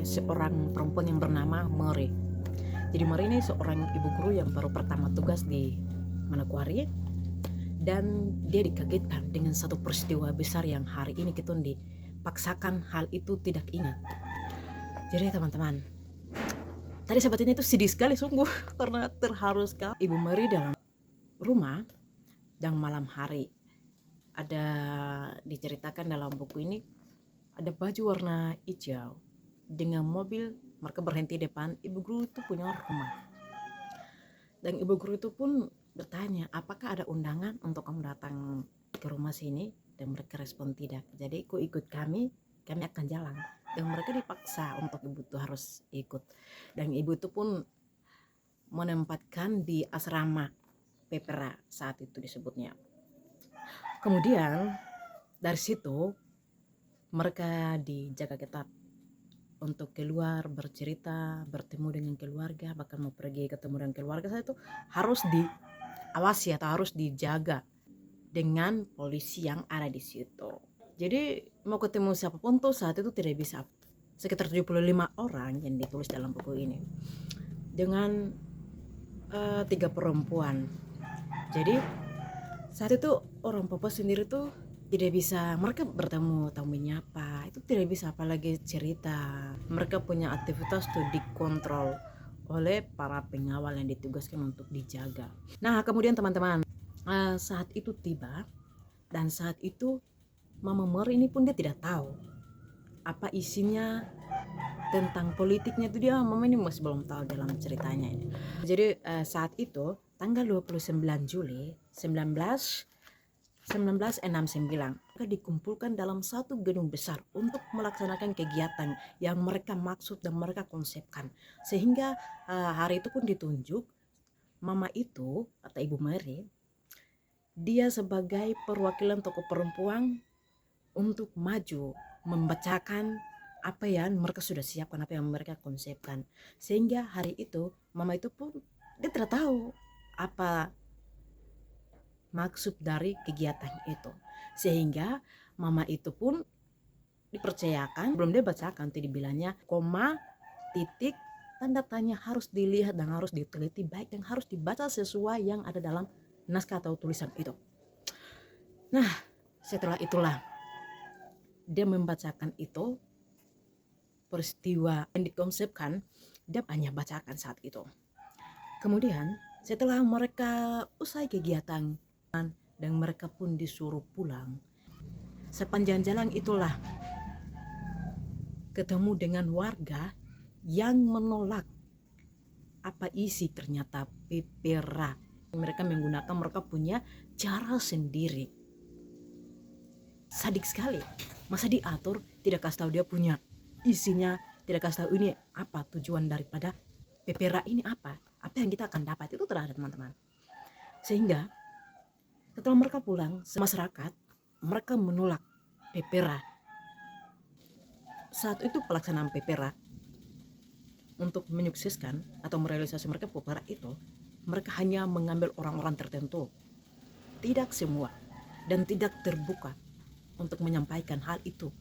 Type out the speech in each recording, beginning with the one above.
seorang perempuan yang bernama Mary. Jadi Mary ini seorang ibu guru yang baru pertama tugas di Manokwari, dan dia dikagetkan dengan satu peristiwa besar yang hari ini kita dipaksakan hal itu tidak ingat. Jadi teman-teman, tadi sahabat ini itu sedih sekali sungguh karena terharu sekali. Ibu Mary dalam rumah dan malam hari ada diceritakan dalam buku ini, ada baju warna hijau dengan mobil, mereka berhenti depan ibu guru itu punya rumah. Dan ibu guru itu pun bertanya, apakah ada undangan untuk kamu datang ke rumah sini? Dan mereka respon tidak. Jadi ikut kami akan jalan. Dan mereka dipaksa untuk ibu itu harus ikut. Dan ibu itu pun menempatkan di asrama Pepera saat itu disebutnya. Kemudian dari situ mereka dijaga ketat untuk keluar, bercerita, bertemu dengan keluarga, bahkan mau pergi ketemu dengan keluarga saya itu harus diawasi atau harus dijaga dengan polisi yang ada di situ. Jadi mau ketemu siapapun tuh saat itu tidak bisa. Sekitar 75 orang yang ditulis dalam buku ini dengan 3 perempuan. Jadi saat itu orang Papua sendiri tuh tidak bisa, mereka bertemu tamu menyapa itu tidak bisa, apalagi cerita. Mereka punya aktivitas tuh dikontrol oleh para pengawal yang ditugaskan untuk dijaga. Nah kemudian teman-teman, saat itu tiba, dan saat itu Mama Mary ini pun dia tidak tahu apa isinya tentang politiknya itu, dia Mama ini masih belum tahu dalam ceritanya ini. Jadi saat itu tanggal 29 Juli 1969 mereka dikumpulkan dalam satu gedung besar untuk melaksanakan kegiatan yang mereka maksud dan mereka konsepkan. Sehingga hari itu pun ditunjuk Mama itu atau Ibu Mary, dia sebagai perwakilan tokoh perempuan untuk maju membacakan apa yang mereka sudah siapkan, apa yang mereka konsepkan. Sehingga hari itu Mama itu pun dia tidak tahu apa maksud dari kegiatan itu, sehingga Mama itu pun dipercayakan, belum dia bacakan, nanti dibilangnya koma, titik, tanda tanya harus dilihat dan harus diteliti baik dan harus dibaca sesuai yang ada dalam naskah atau tulisan itu. Nah setelah itulah dia membacakan itu, peristiwa yang dikonsepkan dia hanya bacakan saat itu. Kemudian setelah mereka usai kegiatan dan mereka pun disuruh pulang, sepanjang jalan itulah ketemu dengan warga yang menolak apa isi ternyata Pepera. Mereka menggunakan, mereka punya cara sendiri. Sadik sekali, masa diatur, tidak kasih tahu dia punya isinya, tidak kasih tahu ini apa tujuan daripada Pepera ini, apa yang kita akan dapat, itu tidak ada teman-teman. Sehingga setelah mereka pulang, masyarakat mereka menolak Pepera. Saat itu pelaksanaan Pepera untuk menyukseskan atau merealisasi mereka Pepera itu, mereka hanya mengambil orang-orang tertentu, tidak semua, dan tidak terbuka untuk menyampaikan hal itu.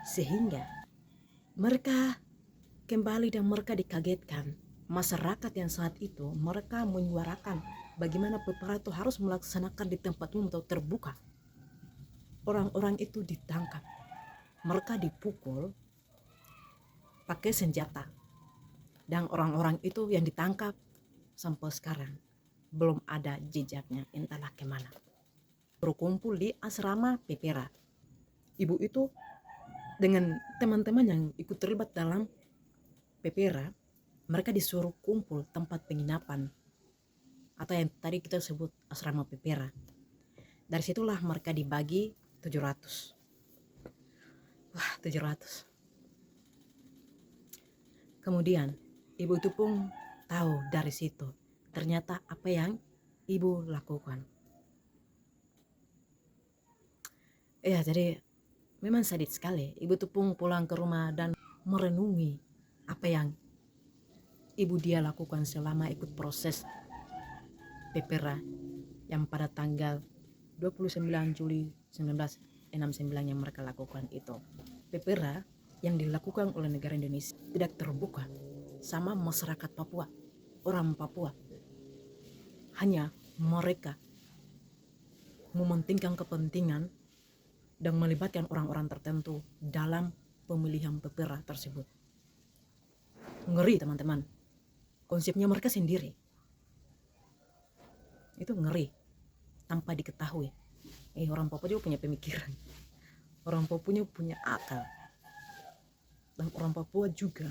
Sehingga mereka kembali dan mereka dikagetkan. Masyarakat yang saat itu mereka menyuarakan bagaimana Pepera itu harus melaksanakan di tempat umum atau terbuka. Orang-orang itu ditangkap, mereka dipukul pakai senjata, dan orang-orang itu yang ditangkap sampai sekarang belum ada jejaknya, entahlah kemana. Berkumpul di asrama Pepera. Ibu itu dengan teman-teman yang ikut terlibat dalam Pepera, mereka disuruh kumpul tempat penginapan atau yang tadi kita sebut asrama Pepera. Dari situlah mereka dibagi 700. Wah, 700. Kemudian ibu itu pun tahu dari situ ternyata apa yang ibu lakukan. Ya, jadi memang sadis sekali. Ibu itu pun pulang ke rumah dan merenungi apa yang ibu dia lakukan selama ikut proses Pepera yang pada tanggal 29 Juli 1969 yang mereka lakukan itu. Pepera yang dilakukan oleh negara Indonesia tidak terbuka sama masyarakat Papua, orang Papua. Hanya mereka mementingkan kepentingan dan melibatkan orang-orang tertentu dalam pemilihan pepera tersebut. Ngeri teman-teman, konsepnya mereka sendiri. Itu ngeri, tanpa diketahui. Orang Papua juga punya pemikiran. Orang Papua punya akal. Dan orang Papua juga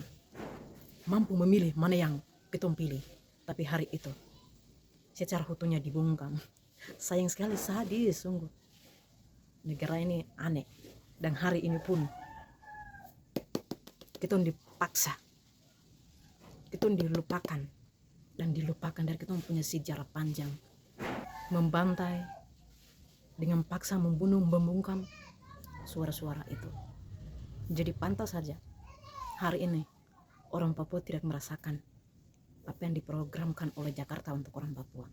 mampu memilih mana yang ketong pilih. Tapi hari itu, secara utuhnya dibungkam. Sayang sekali, sadis sungguh. Negara ini aneh. Dan hari ini pun, ketong dipaksa. Ketong dilupakan. Dan dilupakan dari ketong punya sejarah panjang. Membantai, dengan paksa membunuh, membungkam suara-suara itu. Jadi pantas saja hari ini orang Papua tidak merasakan apa yang diprogramkan oleh Jakarta untuk orang Papua.